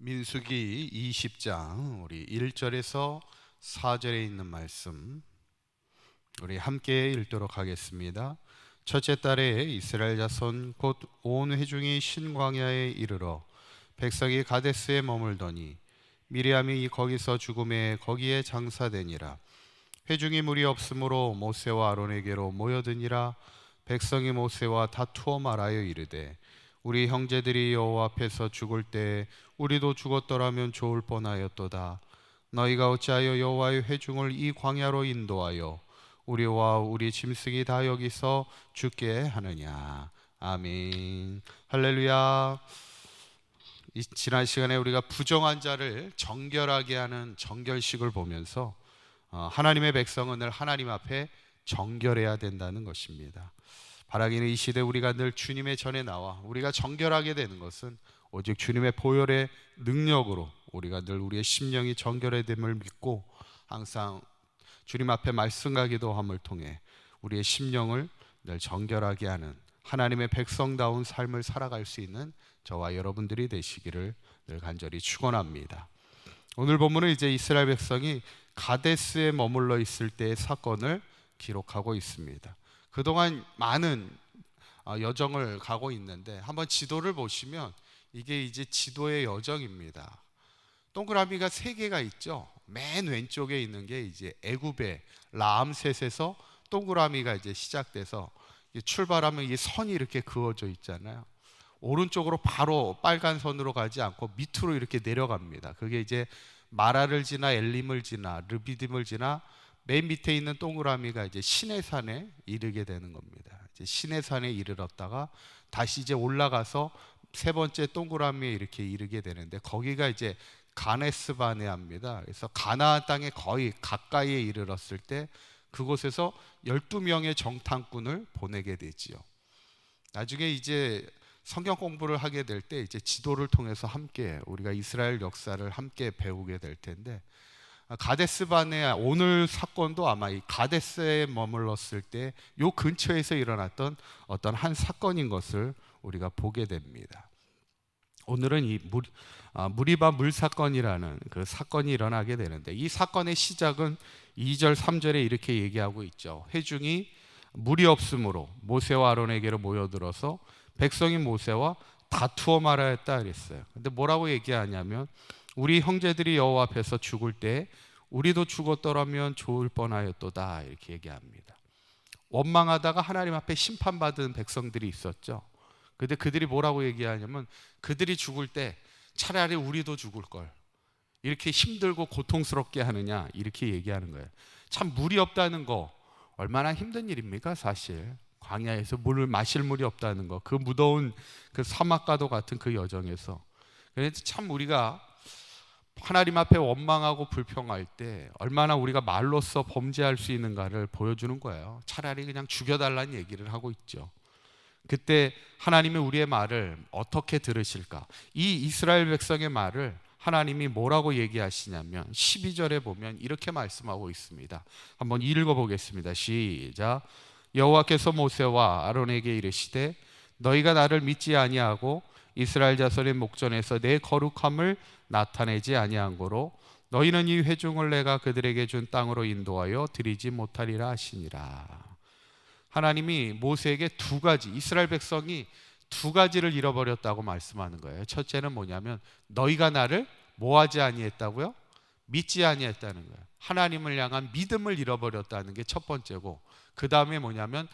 민수기 20장 우리 1절에서 4절에 있는 말씀 우리 함께 읽도록 하겠습니다. 첫째 달에 이스라엘 자손 곧 온 회중이 신광야에 이르러 백성이 가데스에 머물더니 미리암이 거기서 죽음에 거기에 장사되니라. 회중이 무리 없으므로 모세와 아론에게로 모여드니라. 백성이 모세와 다투어 말하여 이르되 우리 형제들이 여호와 앞에서 죽을 때 우리도 죽었더라면 좋을 뻔하였도다. 너희가 어찌하여 여호와의 회중을 이 광야로 인도하여 우리와 우리 짐승이 다 여기서 죽게 하느냐. 아멘. 할렐루야. 지난 시간에 우리가 부정한 자를 정결하게 하는 정결식을 보면서 하나님의 백성은 늘 하나님 앞에 정결해야 된다는 것입니다. 바라기는 이 시대 우리가 늘 주님의 전에 나와 우리가 정결하게 되는 것은 오직 주님의 보혈의 능력으로 우리가 늘 우리의 심령이 정결해됨을 믿고 항상 주님 앞에 말씀과 기도함을 통해 우리의 심령을 늘 정결하게 하는 하나님의 백성다운 삶을 살아갈 수 있는 저와 여러분들이 되시기를 늘 간절히 축원합니다. 오늘 본문은 이제 이스라엘 백성이 가데스에 머물러 있을 때의 사건을 기록하고 있습니다. 그동안 많은 여정을 가고 있는데 한번 지도를 보시면 이게 이제 지도의 여정입니다. 동그라미가 3개가 있죠. 맨 왼쪽에 있는 게 이제 애굽의 라암셋에서 동그라미가 이제 시작돼서 출발하면 이 선이 이렇게 그어져 있잖아요. 오른쪽으로 바로 빨간 선으로 가지 않고 밑으로 이렇게 내려갑니다. 그게 이제 마라를 지나 엘림을 지나 르비딤을 지나 맨 밑에 있는 동그라미가 이제 시내산에 이르게 되는 겁니다. 이제 시내산에 이르렀다가 다시 이제 올라가서 3번째 동그라미에 이렇게 이르게 되는데 거기가 이제 가네스 바네아입니다. 그래서 가나안 땅에 거의 가까이에 이르렀을 때 그곳에서 12명의 정탐꾼을 보내게 되지요. 나중에 이제 성경 공부를 하게 될 때 이제 지도를 통해서 함께 우리가 이스라엘 역사를 함께 배우게 될 텐데 가데스 바네아 오늘 사건도 아마 이 가데스에 머물렀을 때 요 근처에서 일어났던 어떤 한 사건인 것을 우리가 보게 됩니다. 오늘은 이 무리바 물 사건이라는 그 사건이 일어나게 되는데 이 사건의 시작은 2절 3절에 이렇게 얘기하고 있죠. 회중이 물이 없으므로 모세와 아론에게로 모여들어서 백성이 모세와 다투어 말하였다 그랬어요. 근데 뭐라고 얘기하냐면 우리 형제들이 여호와 앞에서 죽을 때 우리도 죽었더라면 좋을 뻔하였도다 이렇게 얘기합니다. 원망하다가 하나님 앞에 심판받은 백성들이 있었죠. 근데 그들이 뭐라고 얘기하냐면 그들이 죽을 때 차라리 우리도 죽을 걸 이렇게 힘들고 고통스럽게 하느냐 이렇게 얘기하는 거예요. 참 물이 없다는 거 얼마나 힘든 일입니까? 사실 광야에서 물을 마실 물이 없다는 거, 그 무더운 그 사막과도 같은 그 여정에서. 그래서 참 우리가 하나님 앞에 원망하고 불평할 때 얼마나 우리가 말로써 범죄할 수 있는가를 보여주는 거예요. 차라리 그냥 죽여달라는 얘기를 하고 있죠. 그때 하나님이 우리의 말을 어떻게 들으실까? 이 이스라엘 백성의 말을 하나님이 뭐라고 얘기하시냐면 12절에 보면 이렇게 말씀하고 있습니다. 한번 읽어보겠습니다. 시작. 여호와께서 모세와 아론에게 이르시되 너희가 나를 믿지 아니하고 이스라엘 자손의 목전에서 내 거룩함을 나타내지 아니한 고로 너희는 이 회중을 내가 그들에게 준 땅으로 인도하여 드리지 못하리라 하시니라. 하나님이 모세에게 2가지, 이스라엘 백성이 2가지를 잃어버렸다고 말씀하는 거예요. 첫째는 뭐냐면 너희가 나를 뭐하지 아니했다고요? 믿지 아니했다는 거예요. 하나님을 향한 믿음을 잃어버렸다는 게 첫 번째고, 그 다음에 뭐냐면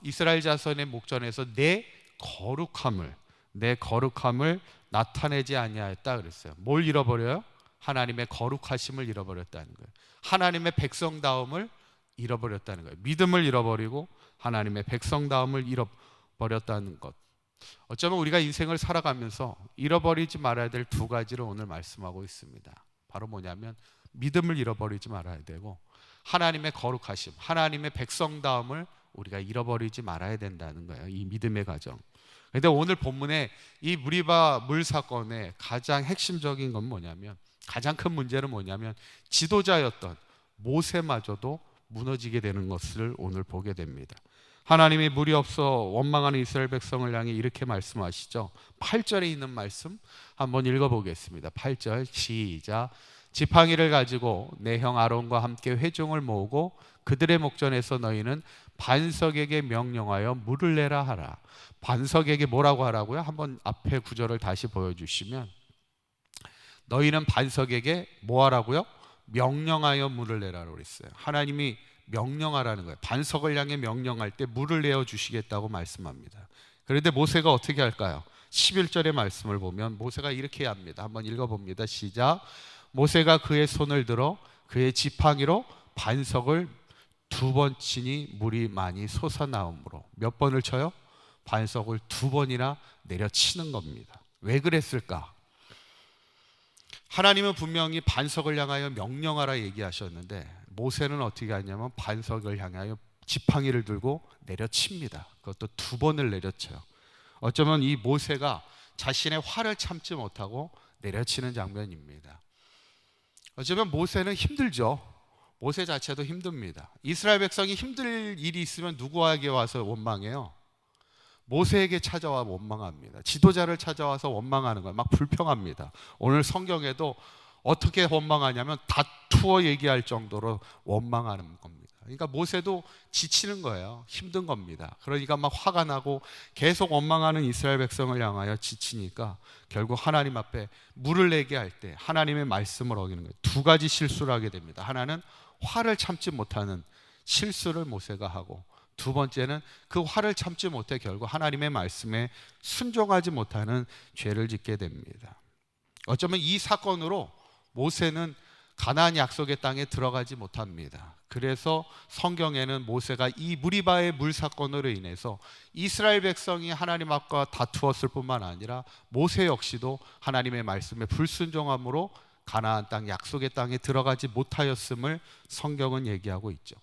이스라엘 자손의 목전에서 내 거룩함을 나타내지 아니하였다 그랬어요. 뭘 잃어버려요? 하나님의 거룩하심을 잃어버렸다는 거예요. 하나님의 백성다움을 잃어버렸다는 거예요. 믿음을 잃어버리고 하나님의 백성다움을 잃어버렸다는 것. 어쩌면 우리가 인생을 살아가면서 잃어버리지 말아야 될 2가지를 오늘 말씀하고 있습니다. 바로 뭐냐면 믿음을 잃어버리지 말아야 되고 하나님의 거룩하심, 하나님의 백성다움을 우리가 잃어버리지 말아야 된다는 거예요. 이 믿음의 과정. 그런데 오늘 본문에 이 무리바 물 사건의 가장 핵심적인 건 뭐냐면, 가장 큰 문제는 뭐냐면 지도자였던 모세마저도 무너지게 되는 것을 오늘 보게 됩니다. 하나님이 물이 없어 원망하는 이스라엘 백성을 향해 이렇게 말씀하시죠. 8절에 있는 말씀 한번 읽어보겠습니다. 8절 시작. 지팡이를 가지고 내 형 아론과 함께 회중을 모으고 그들의 목전에서 너희는 반석에게 명령하여 물을 내라 하라. 반석에게 뭐라고 하라고요? 한번 앞에 구절을 다시 보여주시면, 너희는 반석에게 뭐 하라고요? 명령하여 물을 내라고 그랬어요. 하나님이 명령하라는 거예요. 반석을 향해 명령할 때 물을 내어 주시겠다고 말씀합니다. 그런데 모세가 어떻게 할까요? 11절의 말씀을 보면 모세가 이렇게 합니다. 한번 읽어봅니다. 시작. 모세가 그의 손을 들어 그의 지팡이로 반석을 2번 치니 물이 많이 솟아나오므로. 몇 번을 쳐요? 반석을 2번이나 내려치는 겁니다. 왜 그랬을까? 하나님은 분명히 반석을 향하여 명령하라 얘기하셨는데 모세는 어떻게 하냐면 반석을 향하여 지팡이를 들고 내려칩니다. 그것도 2번을 내려쳐요. 어쩌면 이 모세가 자신의 화를 참지 못하고 내려치는 장면입니다. 어쩌면 모세는 힘들죠. 모세 자체도 힘듭니다. 이스라엘 백성이 힘들 일이 있으면 누구에게 와서 원망해요? 모세에게 찾아와 원망합니다. 지도자를 찾아와서 원망하는 거예요. 막 불평합니다. 오늘 성경에도 어떻게 원망하냐면 다투어 얘기할 정도로 원망하는 겁니다. 그러니까 모세도 지치는 거예요. 힘든 겁니다. 그러니까 막 화가 나고 계속 원망하는 이스라엘 백성을 향하여 지치니까 결국 하나님 앞에 물을 내게 할 때 하나님의 말씀을 어기는 거예요. 2가지 실수를 하게 됩니다. 하나는 화를 참지 못하는 실수를 모세가 하고, 2번째는 그 화를 참지 못해 결국 하나님의 말씀에 순종하지 못하는 죄를 짓게 됩니다. 어쩌면 이 사건으로 모세는 가나안 약속의 땅에 들어가지 못합니다. 그래서 성경에는 모세가 이 무리바의 물 사건으로 인해서 이스라엘 백성이 하나님 앞과 다투었을 뿐만 아니라 모세 역시도 하나님의 말씀에 불순종함으로 가나안 땅 약속의 땅에 들어가지 못하였음을 성경은 얘기하고 있죠.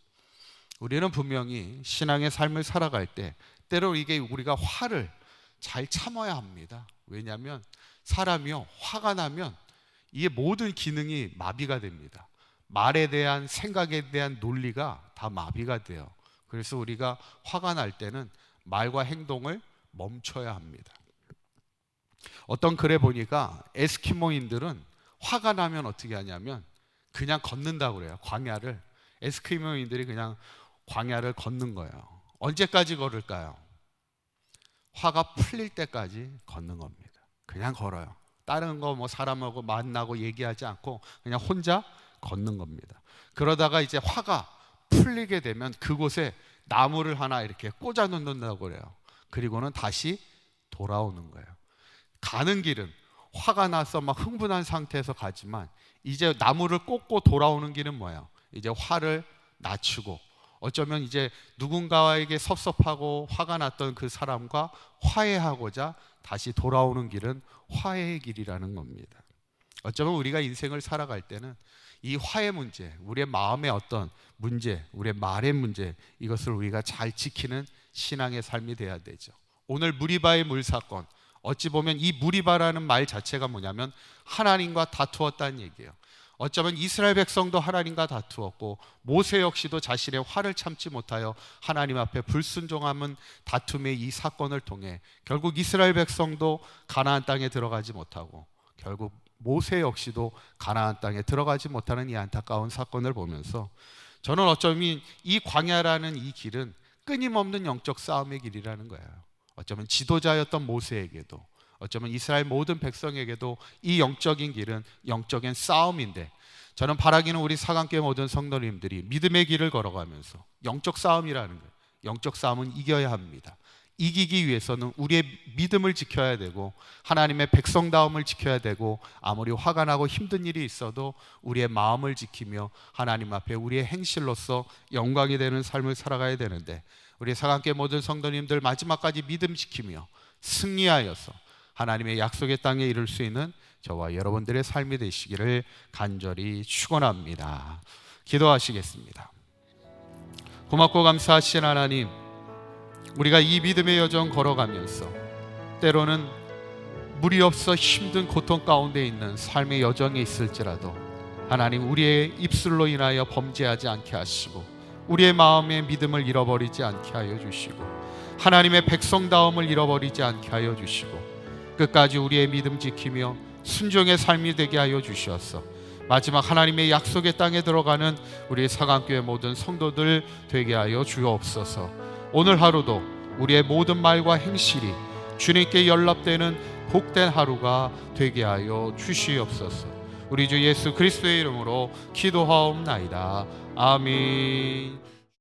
우리는 분명히 신앙의 삶을 살아갈 때 때로 이게 우리가 화를 잘 참아야 합니다. 왜냐하면 사람이요, 화가 나면 이게 모든 기능이 마비가 됩니다. 말에 대한, 생각에 대한 논리가 다 마비가 돼요. 그래서 우리가 화가 날 때는 말과 행동을 멈춰야 합니다. 어떤 글에 보니까 에스키모인들은 화가 나면 어떻게 하냐면 그냥 걷는다고 그래요. 광야를. 에스키모인들이 그냥 광야를 걷는 거예요. 언제까지 걸을까요? 화가 풀릴 때까지 걷는 겁니다. 그냥 걸어요. 다른 거 뭐 사람하고 만나고 얘기하지 않고 그냥 혼자 걷는 겁니다. 그러다가 이제 화가 풀리게 되면 그곳에 나무를 하나 이렇게 꽂아 놓는다고 그래요. 그리고는 다시 돌아오는 거예요. 가는 길은 화가 나서 막 흥분한 상태에서 가지만 이제 나무를 꽂고 돌아오는 길은 뭐예요? 이제 화를 낮추고, 어쩌면 이제 누군가에게 섭섭하고 화가 났던 그 사람과 화해하고자 다시 돌아오는 길은 화해의 길이라는 겁니다. 어쩌면 우리가 인생을 살아갈 때는 이 화해 문제, 우리의 마음의 어떤 문제, 우리의 말의 문제, 이것을 우리가 잘 지키는 신앙의 삶이 돼야 되죠. 오늘 무리바의 물 사건, 어찌 보면 이 무리바라는 말 자체가 뭐냐면 하나님과 다투었다는 얘기예요. 어쩌면 이스라엘 백성도 하나님과 다투었고 모세 역시도 자신의 화를 참지 못하여 하나님 앞에 불순종하는 다툼의 이 사건을 통해 결국 이스라엘 백성도 가나안 땅에 들어가지 못하고 결국 모세 역시도 가나안 땅에 들어가지 못하는 이 안타까운 사건을 보면서 저는 어쩌면 이 광야라는 이 길은 끊임없는 영적 싸움의 길이라는 거예요. 어쩌면 지도자였던 모세에게도, 어쩌면 이스라엘 모든 백성에게도 이 영적인 길은 영적인 싸움인데, 저는 바라기는 우리 사강교회 모든 성도님들이 믿음의 길을 걸어가면서 영적 싸움이라는 거예요. 영적 싸움은 이겨야 합니다. 이기기 위해서는 우리의 믿음을 지켜야 되고 하나님의 백성다움을 지켜야 되고, 아무리 화가 나고 힘든 일이 있어도 우리의 마음을 지키며 하나님 앞에 우리의 행실로서 영광이 되는 삶을 살아가야 되는데, 우리 사강교회 모든 성도님들 마지막까지 믿음 지키며 승리하여서 하나님의 약속의 땅에 이룰 수 있는 저와 여러분들의 삶이 되시기를 간절히 축원합니다. 기도하시겠습니다. 고맙고 감사하신 하나님, 우리가 이 믿음의 여정 걸어가면서 때로는 물이 없어 힘든 고통 가운데 있는 삶의 여정에 있을지라도 하나님, 우리의 입술로 인하여 범죄하지 않게 하시고 우리의 마음의 믿음을 잃어버리지 않게 하여 주시고 하나님의 백성다움을 잃어버리지 않게 하여 주시고 끝까지 우리의 믿음 지키며 순종의 삶이 되게 하여 주시옵소서. 마지막 하나님의 약속의 땅에 들어가는 우리 사강교회 모든 성도들 되게 하여 주옵소서. 오늘 하루도 우리의 모든 말과 행실이 주님께 연락되는 복된 하루가 되게 하여 주시옵소서. 우리 주 예수 그리스도의 이름으로 기도하옵나이다. 아멘.